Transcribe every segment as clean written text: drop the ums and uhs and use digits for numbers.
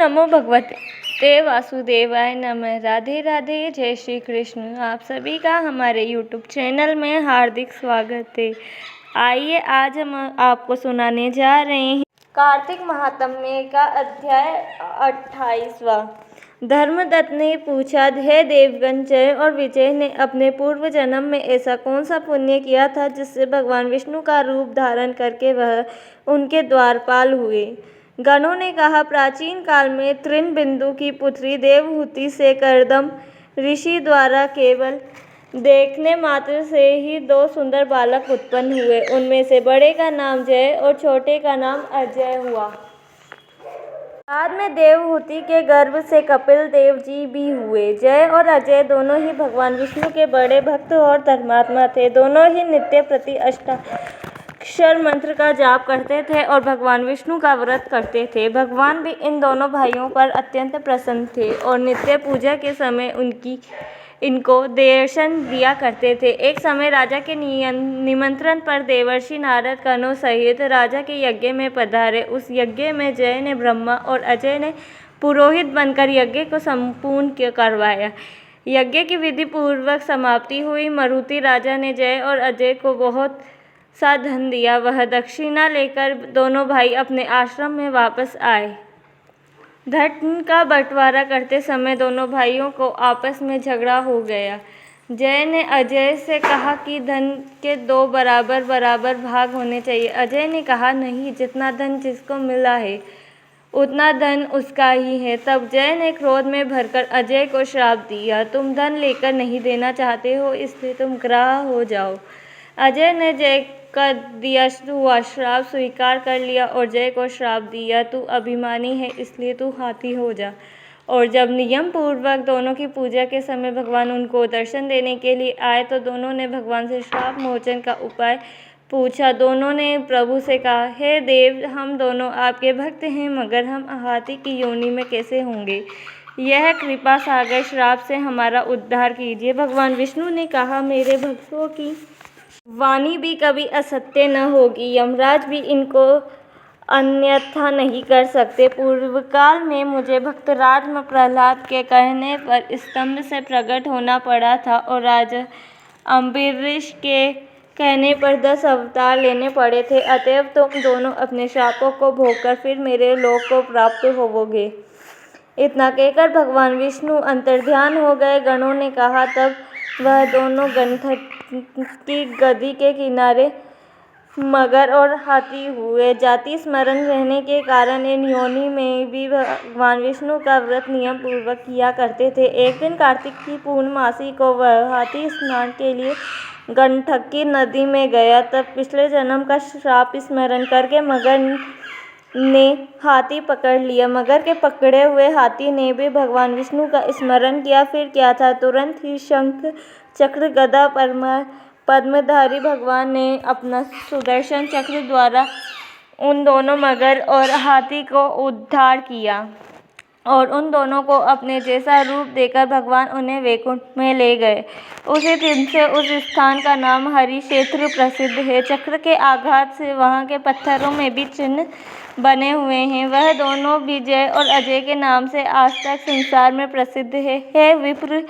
नमो भगवते वासुदेवाय नमः। राधे राधे, जय श्री कृष्ण। आप सभी का हमारे यूट्यूब चैनल में हार्दिक स्वागत है। आइए आज हम आपको सुनाने जा रहे हैं कार्तिक महात्म्य का अध्याय 28वां। धर्मदत्त ने पूछा, हे देवगण, जय और विजय ने अपने पूर्व जन्म में ऐसा कौन सा पुण्य किया था जिससे भगवान विष्णु का रूप धारण करके वह उनके द्वारपाल हुए। गणों ने कहा, प्राचीन काल में तृणबिंदु की पुत्री देवहूति से कर्दम ऋषि द्वारा केवल देखने मात्र से ही 2 सुंदर बालक उत्पन्न हुए। उनमें से बड़े का नाम जय और छोटे का नाम अजय हुआ। बाद में देवहूति के गर्भ से कपिल देव जी भी हुए। जय और अजय दोनों ही भगवान विष्णु के बड़े भक्त और धर्मात्मा थे। दोनों ही नित्य प्रति अष्टाक्षर मंत्र का जाप करते थे और भगवान विष्णु का व्रत करते थे। भगवान भी इन दोनों भाइयों पर अत्यंत प्रसन्न थे और नित्य पूजा के समय इनको दर्शन दिया करते थे। एक समय राजा के निमंत्रण पर देवर्षि नारद गणों सहित राजा के यज्ञ में पधारे। उस यज्ञ में जय ने ब्रह्मा और अजय ने पुरोहित बनकर यज्ञ को संपूर्ण करवाया। यज्ञ की विधि पूर्वक समाप्ति हुई। मरुति राजा ने जय और अजय को बहुत सा धन दिया। वह दक्षिणा लेकर दोनों भाई अपने आश्रम में वापस आए। धन का बंटवारा करते समय दोनों भाइयों को आपस में झगड़ा हो गया। जय ने अजय से कहा कि धन के 2 बराबर बराबर भाग होने चाहिए। अजय ने कहा, नहीं, जितना धन जिसको मिला है उतना धन उसका ही है। तब जय ने क्रोध में भरकर अजय को श्राप दिया, तुम धन लेकर नहीं देना चाहते हो, इसलिए तुम ग्राह हो जाओ। अजय ने जय का दिया हुआ श्राप स्वीकार कर लिया और जय को श्राप दिया, तू अभिमानी है इसलिए तू हाथी हो जा। और जब नियम पूर्वक दोनों की पूजा के समय भगवान उनको दर्शन देने के लिए आए तो दोनों ने भगवान से श्राप मोचन का उपाय पूछा। दोनों ने प्रभु से कहा, हे देव, हम दोनों आपके भक्त हैं, मगर हम हाथी की योनि में कैसे होंगे? यह कृपा सागर श्राप से हमारा उद्धार कीजिए। भगवान विष्णु ने कहा, मेरे भक्तों की वाणी भी कभी असत्य न होगी। यमराज भी इनको अन्यथा नहीं कर सकते। पूर्व काल में मुझे भक्तराज प्रहलाद के कहने पर स्तंभ से प्रकट होना पड़ा था और राजा अम्बरीश के कहने पर 10 अवतार लेने पड़े थे। अतएव तुम दोनों अपने शापों को भोगकर फिर मेरे लोक को प्राप्त होवोगे। इतना कहकर भगवान विष्णु अंतर्ध्यान हो गए। गणों ने कहा, तब वह दोनों गंधक की गदी के किनारे मगर और हाथी हुए। जाति स्मरण रहने के कारण इन योनि में भी भगवान विष्णु का व्रत नियम पूर्वक किया करते थे। एक दिन कार्तिक की पूर्णमासी को वह हाथी स्नान के लिए गंधक की नदी में गया। तब पिछले जन्म का श्राप स्मरण करके मगर ने हाथी पकड़ लिया। मगर के पकड़े हुए हाथी ने भी भगवान विष्णु का स्मरण किया। फिर क्या था, तुरंत ही शंख चक्र गदा पद्मधारी भगवान ने अपना सुदर्शन चक्र द्वारा उन दोनों मगर और हाथी को उद्धार किया और उन दोनों को अपने जैसा रूप देकर भगवान उन्हें वैकुंठ में ले गए। उसी दिन से उस स्थान का नाम हरि क्षेत्र प्रसिद्ध है। चक्र के आघात से वहाँ के पत्थरों में भी चिन्ह बने हुए हैं। वह दोनों भी जय और अजय के नाम से आज तक संसार में प्रसिद्ध है। हे विप्र,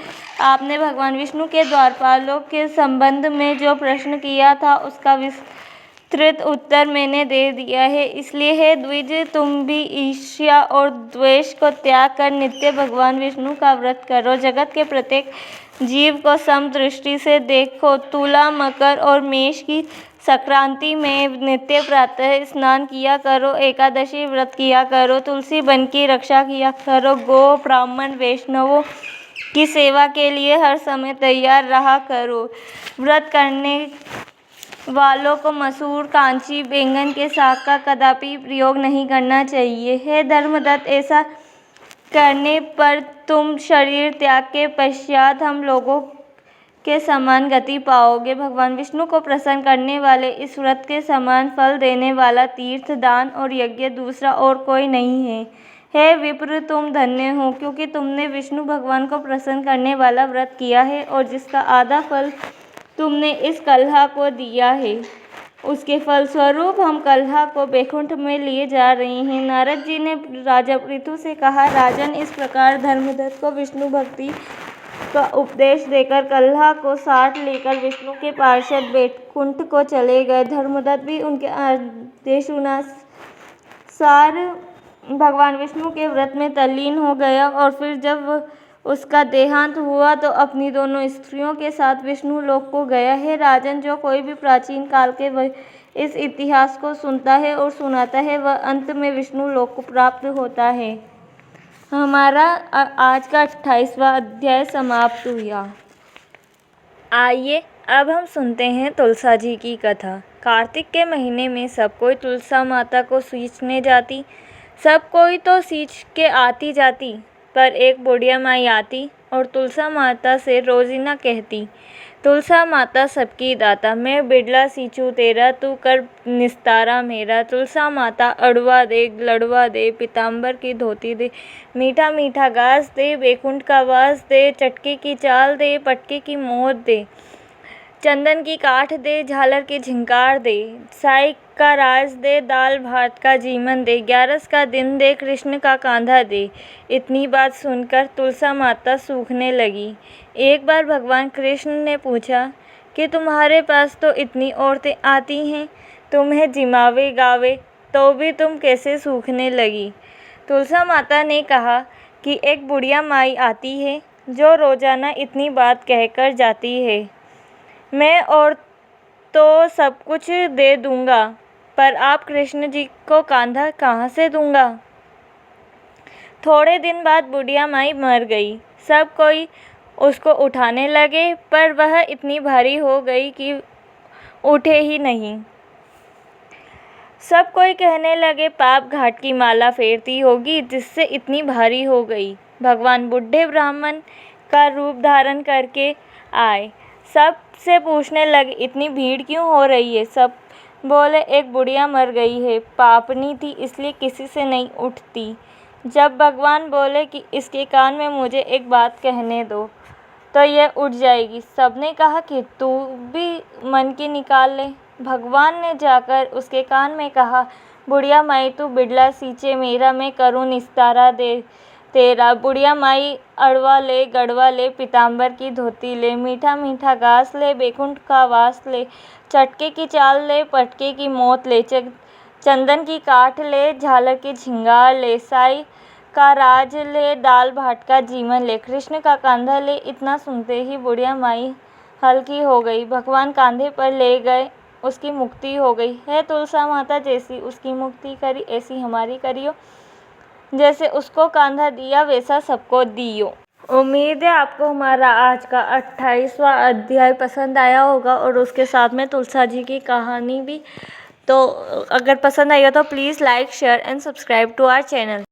आपने भगवान विष्णु के द्वारपालों के संबंध में जो प्रश्न किया था उसका विस्तृत उत्तर मैंने दे दिया है। इसलिए हे द्विज, तुम भी ईर्ष्या और द्वेष को त्याग कर नित्य भगवान विष्णु का व्रत करो। जगत के प्रत्येक जीव को समदृष्टि से देखो। तुला, मकर और मेष की संक्रांति में नित्य प्रातः स्नान किया करो। एकादशी व्रत किया करो। तुलसी वन की रक्षा किया करो। गो, ब्राह्मण, वैष्णवों की सेवा के लिए हर समय तैयार रहा करो। व्रत करने वालों को मसूर, कांची, बैंगन के साग का कदापि प्रयोग नहीं करना चाहिए। हे धर्मदत्त, ऐसा करने पर तुम शरीर त्याग के पश्चात हम लोगों के समान गति पाओगे। भगवान विष्णु को प्रसन्न करने वाले इस व्रत के समान फल देने वाला तीर्थ, दान और यज्ञ दूसरा और कोई नहीं है। हे विप्र, तुम धन्य हो, क्योंकि तुमने विष्णु भगवान को प्रसन्न करने वाला व्रत किया है और जिसका आधा फल तुमने इस कलहा को दिया है। उसके फलस्वरूप हम कल्हा को बैकुंठ में लिए जा रहे हैं। नारद जी ने राजा पृथु से कहा, राजन, इस प्रकार धर्मदत्त को विष्णु भक्ति का उपदेश देकर कल्हा को साथ लेकर विष्णु के पार्षद बैकुंठ को चले गए। धर्मदत्त भी उनके आदेशानुसार भगवान विष्णु के व्रत में तल्लीन हो गया और फिर जब उसका देहांत हुआ तो अपनी दोनों स्त्रियों के साथ विष्णु लोक को गया है। राजन, जो कोई भी प्राचीन काल के इस इतिहास को सुनता है और सुनाता है, वह अंत में विष्णु लोक को प्राप्त होता है। हमारा आज का 28वां अध्याय समाप्त हुआ। आइए अब हम सुनते हैं तुलसा जी की कथा। कार्तिक के महीने में सब कोई तुलसा माता को सींचने जाती। सब कोई तो सींच के आती जाती, पर एक बुढ़िया माई आती और तुलसा माता से रोजीना कहती, तुलसा माता सबकी दाता, मैं बिड़ला सींचूं तेरा, तू कर निस्तारा मेरा। तुलसा माता अड़वा दे, लड़वा दे, पीताम्बर की धोती दे, मीठा मीठा घास दे, बैकुंठ का वास दे, चटके की चाल दे, पटके की मोहत दे, चंदन की काठ दे, झालर की झिंकार दे, साई का राज दे, दाल भात का जीवन दे, 11 का दिन दे, कृष्ण का कांधा दे। इतनी बात सुनकर तुलसा माता सूखने लगी। एक बार भगवान कृष्ण ने पूछा कि तुम्हारे पास तो इतनी औरतें आती हैं, तुम्हें जिमावे गावे, तो भी तुम कैसे सूखने लगी? तुलसा माता ने कहा कि एक बुढ़िया माई आती है जो रोजाना इतनी बात कहकर जाती है। मैं और तो सब कुछ दे दूंगा, पर आप कृष्ण जी को कांधा कहाँ से दूंगा? थोड़े दिन बाद बुढ़िया माई मर गई। सब कोई उसको उठाने लगे, पर वह इतनी भारी हो गई कि उठे ही नहीं। सब कोई कहने लगे, पाप घाट की माला फेरती होगी जिससे इतनी भारी हो गई। भगवान बुढ़े ब्राह्मण का रूप धारण करके आए। सब से पूछने लगे, इतनी भीड़ क्यों हो रही है? सब बोले, एक बुढ़िया मर गई है, पापनी थी इसलिए किसी से नहीं उठती। जब भगवान बोले कि इसके कान में मुझे एक बात कहने दो तो यह उठ जाएगी, सबने कहा कि तू भी मन की निकाल ले। भगवान ने जाकर उसके कान में कहा, बुढ़िया माई, तू बिड़ला सींचे मेरा, मैं करूँ निस्तारा दे तेरा। बुढ़िया माई अड़वा ले, गड़वा ले, पीताम्बर की धोती ले, मीठा मीठा घास ले, बैकुंठ का वास ले, चटके की चाल ले, पटके की मोहत ले, चंदन की काठ ले, झालर की झिंगार ले, साई का राज ले, दाल भात का जीवन ले, कृष्ण का कांधा ले। इतना सुनते ही बुढ़िया माई हल्की हो गई। भगवान कांधे पर ले गए, उसकी मुक्ति हो गई। है तुलसा माता, जैसी उसकी मुक्ति करी ऐसी हमारी करियो। जैसे उसको कांधा दिया वैसा सबको दियो। उम्मीद है आपको हमारा आज का 28वां अध्याय पसंद आया होगा और उसके साथ में तुलसा जी की कहानी भी। तो अगर पसंद आई हो तो please like, share and subscribe to our channel.